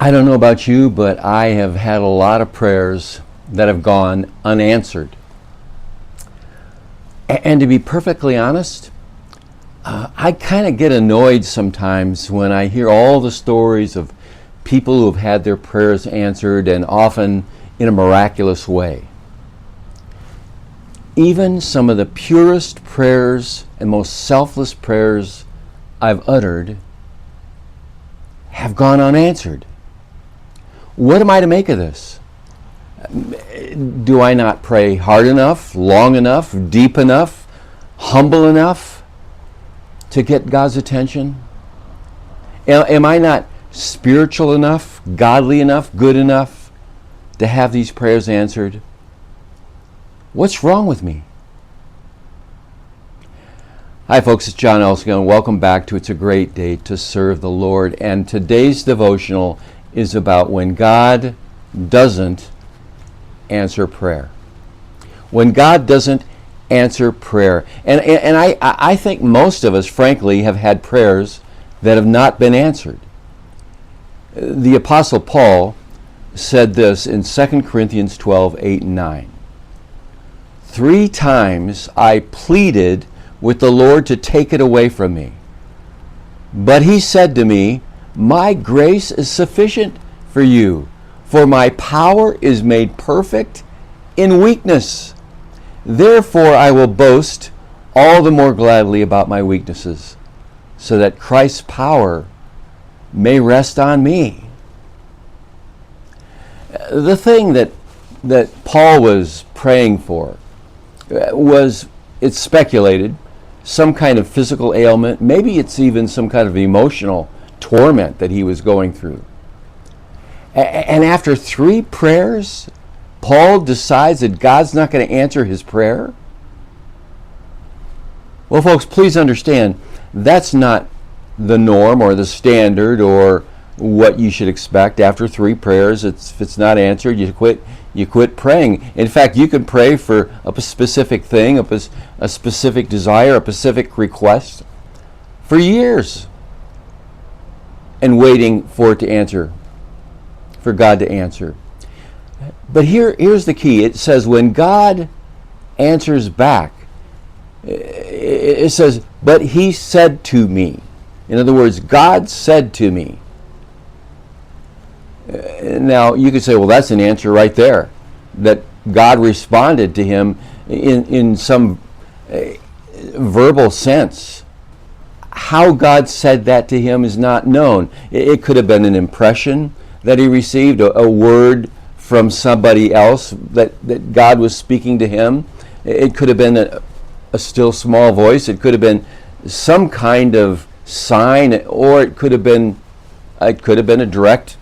I don't know about you, but I have had a lot of prayers that have gone unanswered. And to be perfectly honest, I kind of get annoyed sometimes when I hear all the stories of people who have had their prayers answered, and often in a miraculous way. Even some of the purest prayers and most selfless prayers I've uttered have gone unanswered. What am I to make of this? Do I not pray hard enough, long enough, deep enough, humble enough to get God's attention? Am I not spiritual enough, godly enough, good enough to have these prayers answered? What's wrong with me? Hi folks, it's John Elsko, and welcome back to It's a Great Day to Serve the Lord. And today's devotional is about when God doesn't answer prayer. When God doesn't answer prayer. And I think most of us, frankly, have had prayers that have not been answered. The Apostle Paul said this in 2 Corinthians 12, 8 and 9. 3 times I pleaded with the Lord to take it away from me. But he said to me, my grace is sufficient for you, for my power is made perfect in weakness. Therefore I will boast all the more gladly about my weaknesses, so that Christ's power may rest on me. The thing that Paul was praying for was, it's speculated, some kind of physical ailment. Maybe it's even some kind of emotional torment that he was going through. And after 3 prayers, Paul decides that God's not going to answer his prayer? Well, folks, please understand, that's not the norm or the standard or what you should expect. After 3 prayers, if it's not answered, you quit praying. In fact, you can pray for a specific thing, a specific desire, a specific request for years and waiting for it to answer, for God to answer. But here's the key. It says when God answers back, it says, but he said to me. In other words, God said to me. Now, you could say, well, that's an answer right there, that God responded to him in some verbal sense. How God said that to him is not known. It could have been an impression that he received, a word from somebody else that God was speaking to him. It could have been a still small voice. It could have been some kind of sign, or it could have been a direct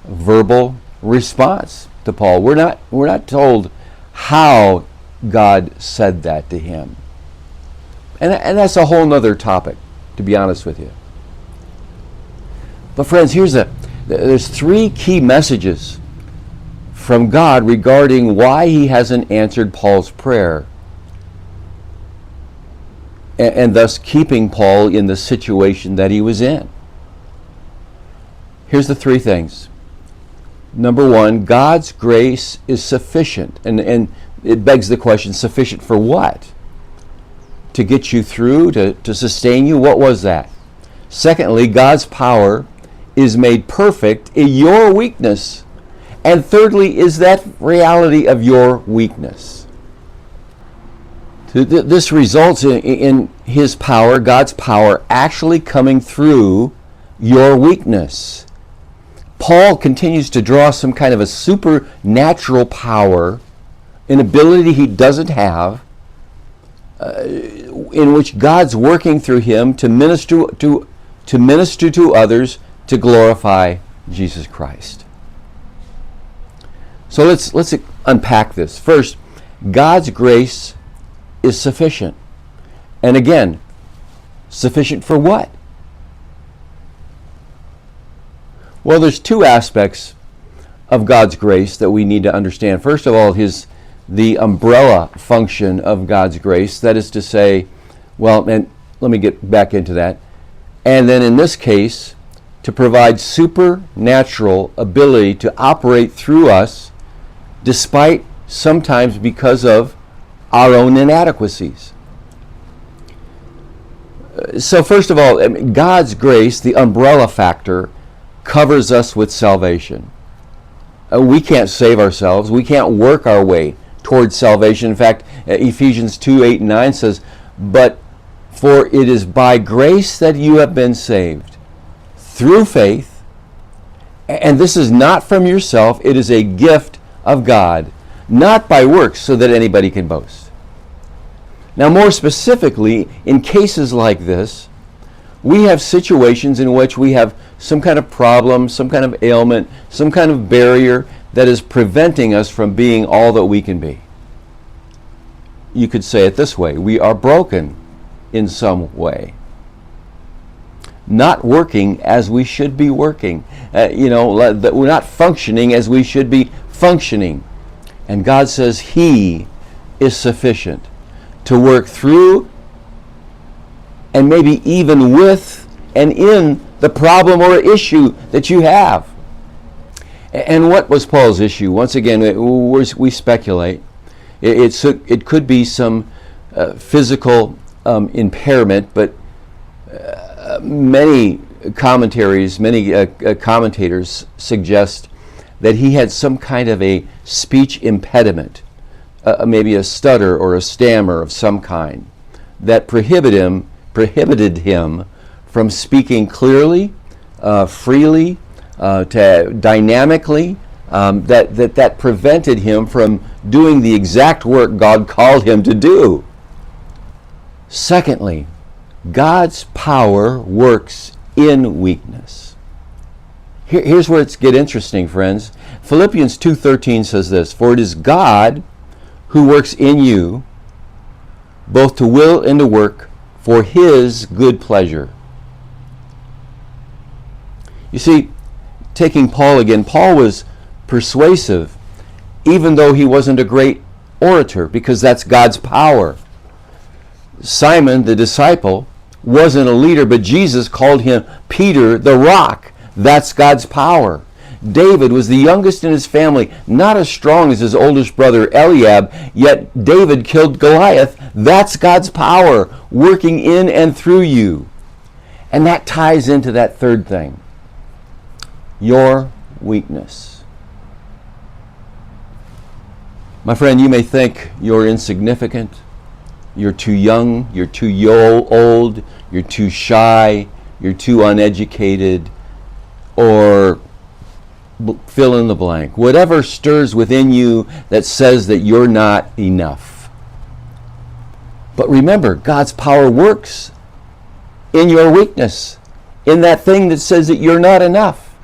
verbal response to Paul. We're not told how God said that to him. And that's a whole nother topic, to be honest with you. But friends, there's 3 key messages from God regarding why he hasn't answered Paul's prayer, and thus keeping Paul in the situation that he was in. Here's the 3 things. Number 1, God's grace is sufficient. And it begs the question, sufficient for what? To get you through, to sustain you? What was that? Secondly, God's power is made perfect in your weakness. And thirdly, is that reality of your weakness. This results in his power, God's power, actually coming through your weakness. Paul continues to draw some kind of a supernatural power, an ability he doesn't have, in which God's working through him to minister to others, to glorify Jesus Christ. So let's unpack this. First, God's grace is sufficient. And again, sufficient for what? Well, there's 2 aspects of God's grace that we need to understand. First of all, the umbrella function of God's grace. That is to say, well, and let me get back into that. And then in this case, to provide supernatural ability to operate through us, despite sometimes because of our own inadequacies. So first of all, God's grace, the umbrella factor, covers us with salvation. We can't save ourselves. We can't work our way towards salvation. In fact, Ephesians 2:8-9 says, "But for it is by grace that you have been saved, through faith, and this is not from yourself, it is a gift of God, not by works, so that anybody can boast." Now, more specifically, in cases like this, we have situations in which we have some kind of problem, some kind of ailment, some kind of barrier that is preventing us from being all that we can be. You could say it this way: we are broken in some way, not working as we should be working. That we're not functioning as we should be functioning. And God says He is sufficient to work through and maybe even with and in the problem or issue that you have. And what was Paul's issue? Once again, we speculate. It could be some physical impairment, but many commentators suggest that he had some kind of a speech impediment, maybe a stutter or a stammer of some kind, that prohibited him from speaking clearly, freely, dynamically, that prevented him from doing the exact work God called him to do. Secondly, God's power works in weakness. Here's where it gets interesting, friends. Philippians 2:13 says this: "For it is God who works in you, both to will and to work for His good pleasure." You see, taking Paul again, Paul was persuasive, even though he wasn't a great orator, because that's God's power. Simon, the disciple, wasn't a leader, but Jesus called him Peter, the rock. That's God's power. David was the youngest in his family, not as strong as his oldest brother Eliab, yet David killed Goliath. That's God's power working in and through you. And that ties into that third thing: your weakness. My friend, you may think you're insignificant, you're too young, you're too old, you're too shy, you're too uneducated, or fill in the blank. Whatever stirs within you that says that you're not enough. But remember, God's power works in your weakness, in that thing that says that you're not enough.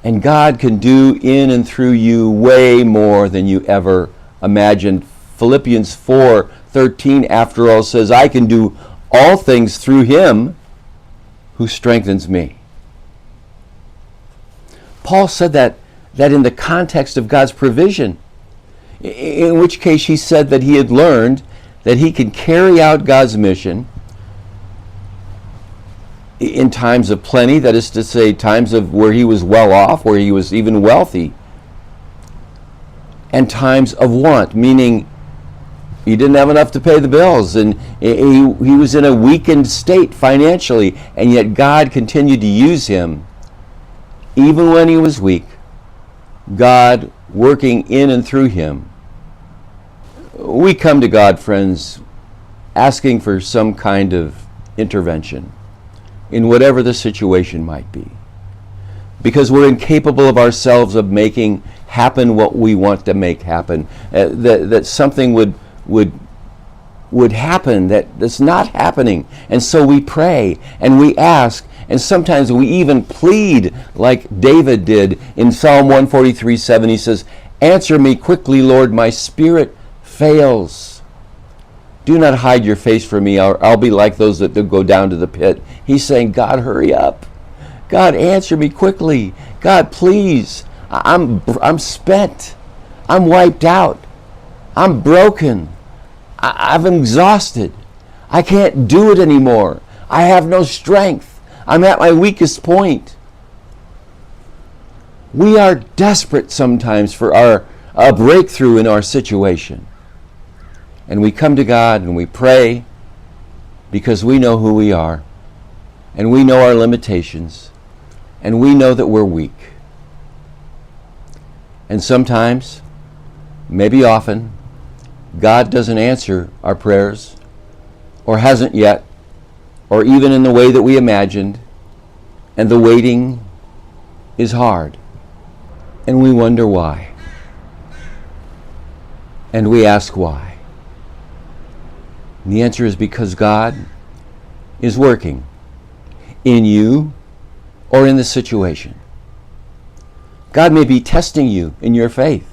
And God can do in and through you way more than you ever imagined. Philippians 4:13, after all, says, "I can do all things through Him who strengthens me." Paul said that in the context of God's provision, in which case he said that he had learned that he could carry out God's mission in times of plenty, that is to say, times of where he was well off, where he was even wealthy, and times of want, meaning he didn't have enough to pay the bills, and he was in a weakened state financially, and yet God continued to use him even when he was weak, God working in and through him. We come to God, friends, asking for some kind of intervention in whatever the situation might be, because we're incapable of ourselves of making happen what we want to make happen, that something would happen that's not happening. And so we pray and we ask, and sometimes we even plead, like David did in Psalm 143:7. He says, "Answer me quickly, Lord, my spirit fails. Do not hide your face from me, or I'll be like those that go down to the pit." He's saying, God, hurry up. God, answer me quickly. God, please. I'm spent. I'm wiped out. I'm broken. I'm exhausted. I can't do it anymore. I have no strength. I'm at my weakest point. We are desperate sometimes for a breakthrough in our situation. And we come to God and we pray because we know who we are, and we know our limitations, and we know that we're weak. And sometimes, maybe often, God doesn't answer our prayers, or hasn't yet, or even in the way that we imagined, and the waiting is hard. And we wonder why. And we ask why. And the answer is because God is working in you or in the situation. God may be testing you in your faith.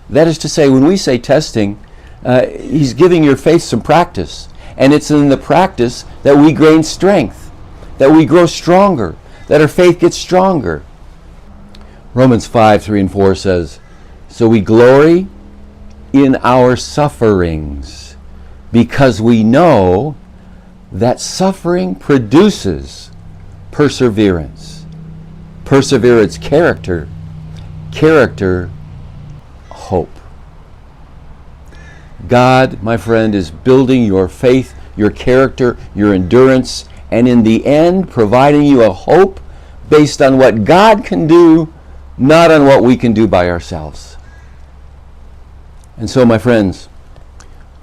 That is to say, when we say testing, He's giving your faith some practice. And it's in the practice that we gain strength, that we grow stronger, that our faith gets stronger. Romans 5:3-4 says, "So we glory in our sufferings, because we know that suffering produces perseverance. Perseverance, character. Character, hope." God, my friend, is building your faith, your character, your endurance, and in the end, providing you a hope based on what God can do, not on what we can do by ourselves. And so, my friends,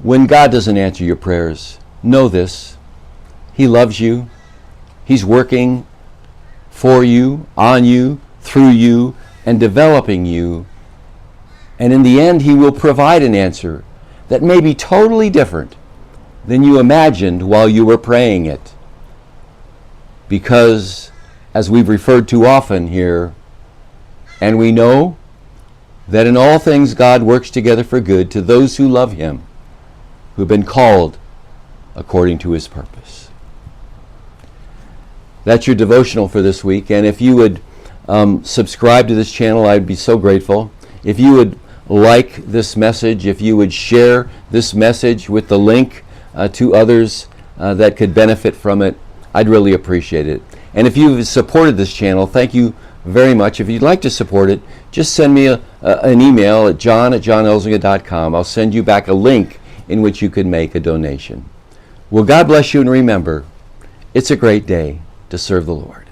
when God doesn't answer your prayers, know this: He loves you. He's working for you, on you, through you, and developing you. And in the end, He will provide an answer that may be totally different than you imagined while you were praying it. Because, as we've referred to often here, and we know that in all things God works together for good to those who love Him, who've been called according to His purpose. That's your devotional for this week. And if you would subscribe to this channel, I'd be so grateful. If you would like this message, if you would share this message with the link to others that could benefit from it, I'd really appreciate it. And if you've supported this channel, thank you very much. If you'd like to support it, just send me an email at john@johnelzinga.com. I'll send you back a link in which you can make a donation. Well, God bless you, and remember, it's a great day to serve the Lord.